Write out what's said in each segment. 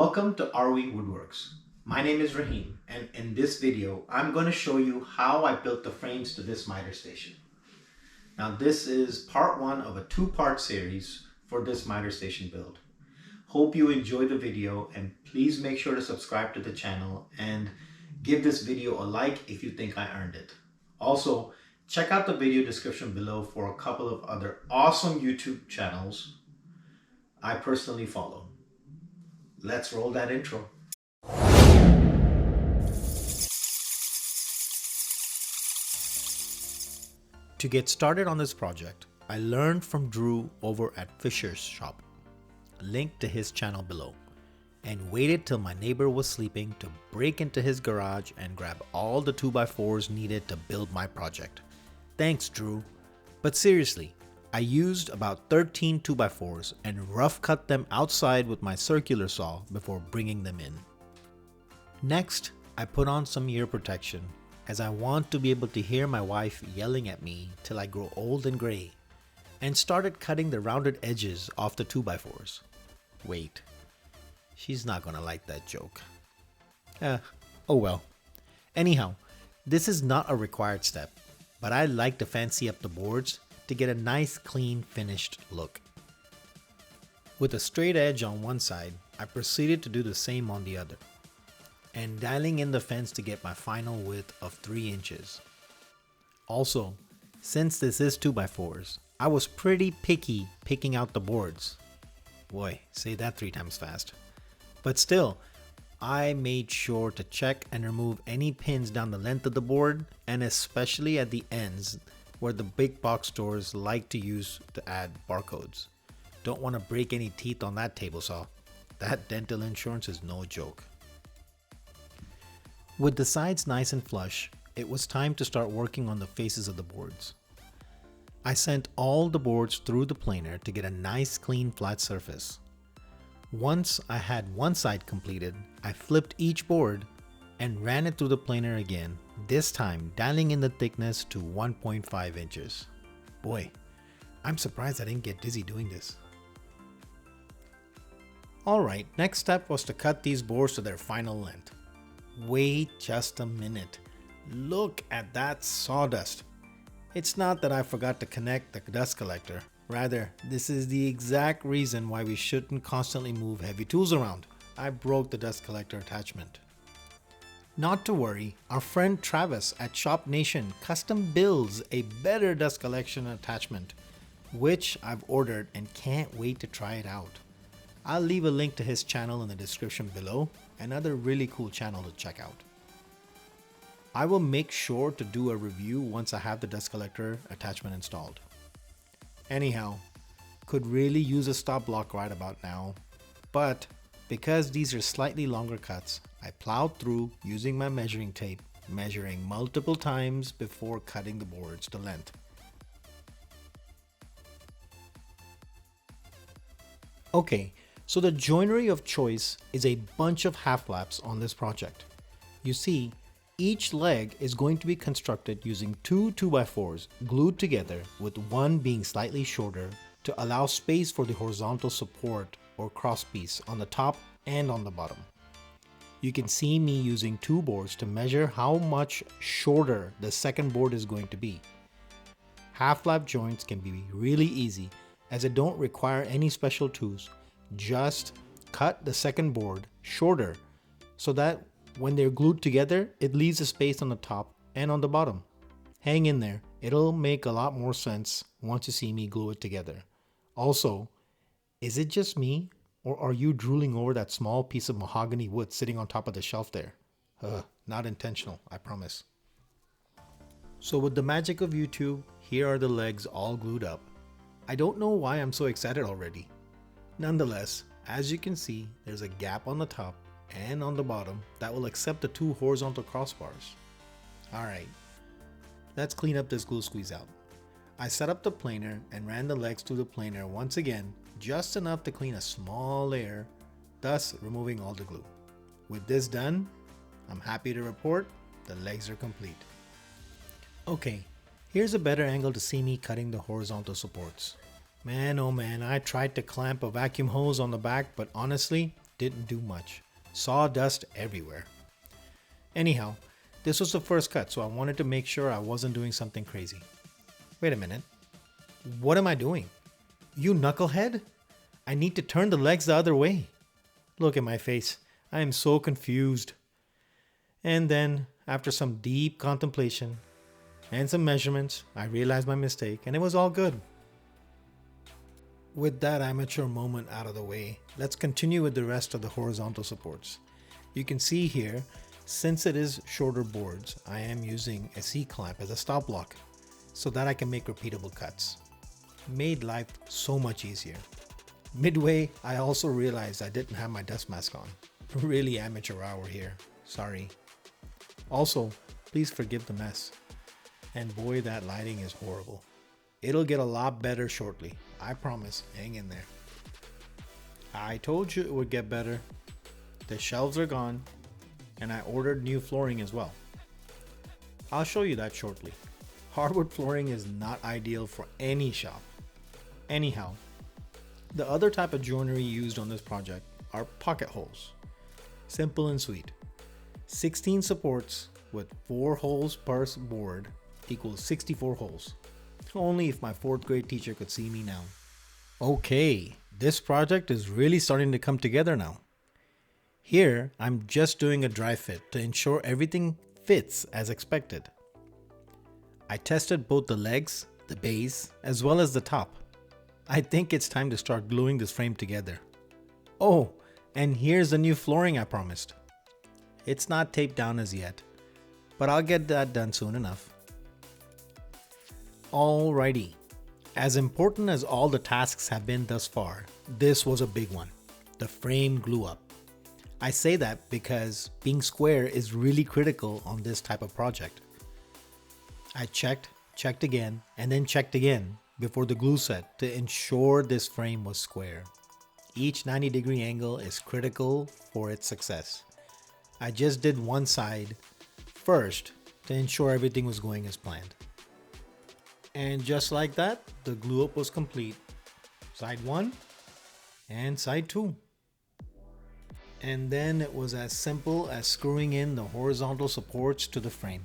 Welcome to RV Woodworks. My name is Rahim, and in this video I'm going to show you how I built the frames to this miter station. Now this is part one of a two-part series for this miter station build. Hope you enjoy the video, and please make sure to subscribe to the channel and give this video a like if you think I earned it. Also, check out the video description below for a couple of other awesome YouTube channels I personally follow. Let's roll that intro. To get started on this project, I learned from Drew over at Fisher's shop, link to his channel below, and waited till my neighbor was sleeping to break into his garage and grab all the 2x4s needed to build my project. Thanks, Drew. But seriously, I used about 13 2x4s and rough cut them outside with my circular saw before bringing them in. Next, I put on some ear protection as I want to be able to hear my wife yelling at me till I grow old and gray, and started cutting the rounded edges off the 2x4s. Wait, she's not gonna like that joke. Oh well. Anyhow, this is not a required step, but I like to fancy up the boards to get a nice clean finished look. With a straight edge on one side, I proceeded to do the same on the other, and dialing in the fence to get my final width of 3 inches. Also, since this is 2x4s, I was pretty picky picking out the boards. Boy, say that 3 times fast. But still, I made sure to check and remove any pins down the length of the board, and especially at the ends where the big box stores like to use to add barcodes. Don't want to break any teeth on that table saw. That dental insurance is no joke. With the sides nice and flush, it was time to start working on the faces of the boards. I sent all the boards through the planer to get a nice clean flat surface. Once I had one side completed, I flipped each board and ran it through the planer again, this time dialing in the thickness to 1.5 inches. Boy, I'm surprised I didn't get dizzy doing this. Alright, next step was to cut these boards to their final length. Wait just a minute. Look at that sawdust. It's not that I forgot to connect the dust collector. Rather, this is the exact reason why we shouldn't constantly move heavy tools around. I broke the dust collector attachment. Not to worry, our friend Travis at Shop Nation custom builds a better dust collection attachment, which I've ordered and can't wait to try it out. I'll leave a link to his channel in the description below, another really cool channel to check out. I will make sure to do a review once I have the dust collector attachment installed. Anyhow, could really use a stop block right about now, but because these are slightly longer cuts, I plowed through using my measuring tape, measuring multiple times before cutting the boards to length. Okay, so the joinery of choice is a bunch of half flaps on this project. You see, each leg is going to be constructed using 2 2x4s glued together, with one being slightly shorter to allow space for the horizontal support or crosspiece on the top and on the bottom. You can see me using 2 boards to measure how much shorter the second board is going to be. Half flap joints can be really easy as they don't require any special tools. Just cut the second board shorter so that when they're glued together, it leaves a space on the top and on the bottom. Hang in there, it'll make a lot more sense once you see me glue it together. Also, is it just me, or are you drooling over that small piece of mahogany wood sitting on top of the shelf there? Not intentional, I promise. So with the magic of YouTube, here are the legs all glued up. I don't know why I'm so excited already. Nonetheless, as you can see, there's a gap on the top and on the bottom that will accept the 2 horizontal crossbars. Alright, let's clean up this glue squeeze out. I set up the planer and ran the legs through the planer once again, just enough to clean a small layer, thus removing all the glue. With this done, I'm happy to report the legs are complete. Okay, here's a better angle to see me cutting the horizontal supports. Man, oh man, I tried to clamp a vacuum hose on the back, but honestly, didn't do much. Sawdust everywhere. Anyhow, this was the first cut, so I wanted to make sure I wasn't doing something crazy. Wait a minute. What am I doing? You knucklehead? I need to turn the legs the other way. Look at my face. I am so confused. And then, after some deep contemplation and some measurements, I realized my mistake and it was all good. With that amateur moment out of the way, let's continue with the rest of the horizontal supports. You can see here, since it is shorter boards, I am using a C-clamp as a stop block so that I can make repeatable cuts. Made life so much easier. Midway, I also realized I didn't have my dust mask on. Really amateur hour here. Sorry. Also, please forgive the mess. And boy, that lighting is horrible. It'll get a lot better shortly. I promise. Hang in there. I told you it would get better. The shelves are gone, and I ordered new flooring as well. I'll show you that shortly. Hardwood flooring is not ideal for any shop. Anyhow, the other type of joinery used on this project are pocket holes. Simple and sweet. 16 supports with 4 holes per board equals 64 holes. Only if my 4th grade teacher could see me now. Okay, this project is really starting to come together now. Here, I'm just doing a dry fit to ensure everything fits as expected. I tested both the legs, the base, as well as the top. I think it's time to start gluing this frame together. Oh, and here's the new flooring I promised. It's not taped down as yet, but I'll get that done soon enough. Alrighty, as important as all the tasks have been thus far, this was a big one, the frame glue up. I say that because being square is really critical on this type of project. I checked again, and then checked again before the glue set to ensure this frame was square. Each 90-degree angle is critical for its success. I just did one side first to ensure everything was going as planned. And just like that, the glue up was complete. Side 1 and side 2. And then it was as simple as screwing in the horizontal supports to the frame.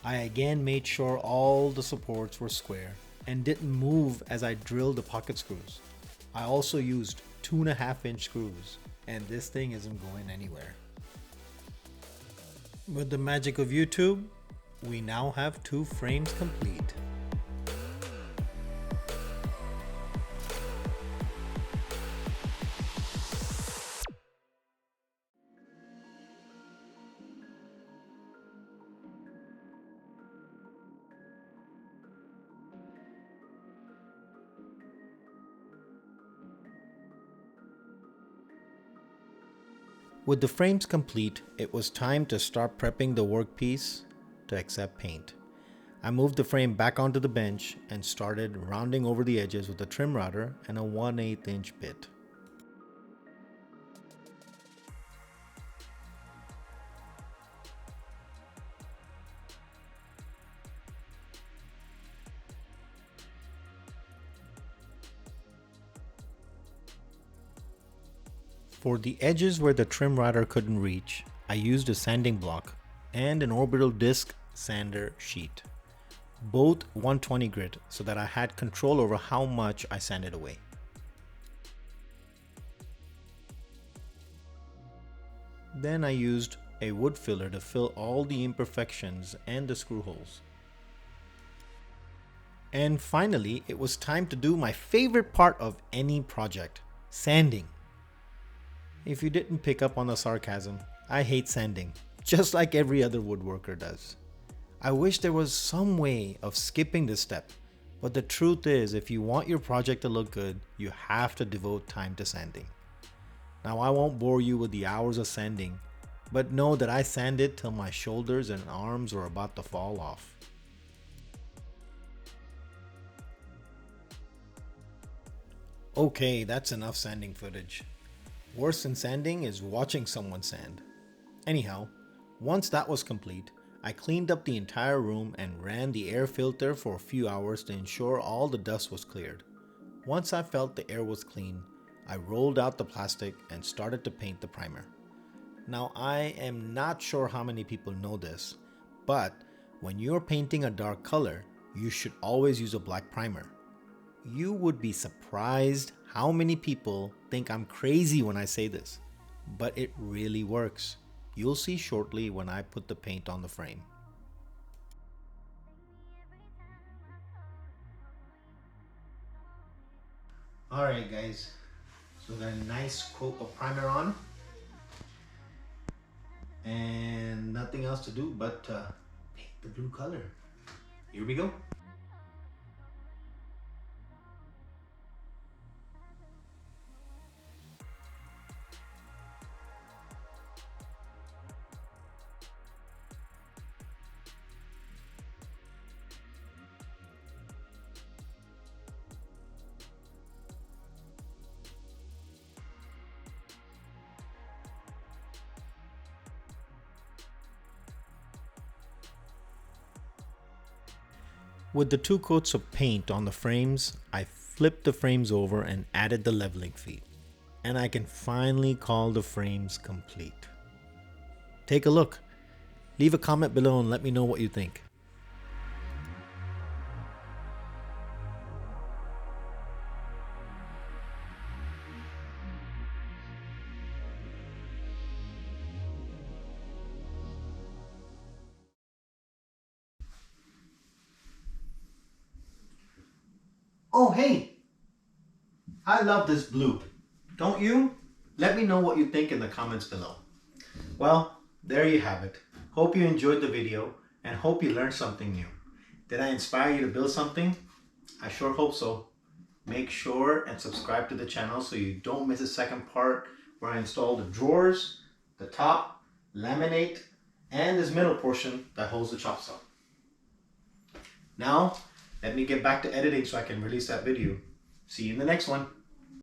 I again made sure all the supports were square and didn't move as I drilled the pocket screws. I also used 2.5-inch screws, and this thing isn't going anywhere. With the magic of YouTube, we now have 2 frames complete. With the frames complete, it was time to start prepping the workpiece to accept paint. I moved the frame back onto the bench and started rounding over the edges with a trim router and a 1/8 inch bit. For the edges where the trim router couldn't reach, I used a sanding block and an orbital disc sander sheet, both 120 grit, so that I had control over how much I sanded away. Then I used a wood filler to fill all the imperfections and the screw holes. And finally, it was time to do my favorite part of any project, sanding. If you didn't pick up on the sarcasm, I hate sanding, just like every other woodworker does. I wish there was some way of skipping this step, but the truth is, if you want your project to look good, you have to devote time to sanding. Now, I won't bore you with the hours of sanding, but know that I sanded till my shoulders and arms were about to fall off. Okay, that's enough sanding footage. Worse than sanding is watching someone sand. Anyhow, once that was complete, I cleaned up the entire room and ran the air filter for a few hours to ensure all the dust was cleared. Once I felt the air was clean, I rolled out the plastic and started to paint the primer. Now, I am not sure how many people know this, but when you're painting a dark color, you should always use a black primer. You would be surprised how many people think I'm crazy when I say this, but it really works. You'll see shortly when I put the paint on the frame. Alright guys, so we got a nice coat of primer on and nothing else to do but paint the blue color. Here we go. With the 2 coats of paint on the frames, I flipped the frames over and added the leveling feet. And I can finally call the frames complete. Take a look. Leave a comment below and let me know what you think. Oh hey! I love this blue. Don't you? Let me know what you think in the comments below. Well, there you have it. Hope you enjoyed the video and hope you learned something new. Did I inspire you to build something? I sure hope so. Make sure and subscribe to the channel so you don't miss the second part where I install the drawers, the top, laminate, and this middle portion that holds the chop saw. Now, let me get back to editing so I can release that video. See you in the next one.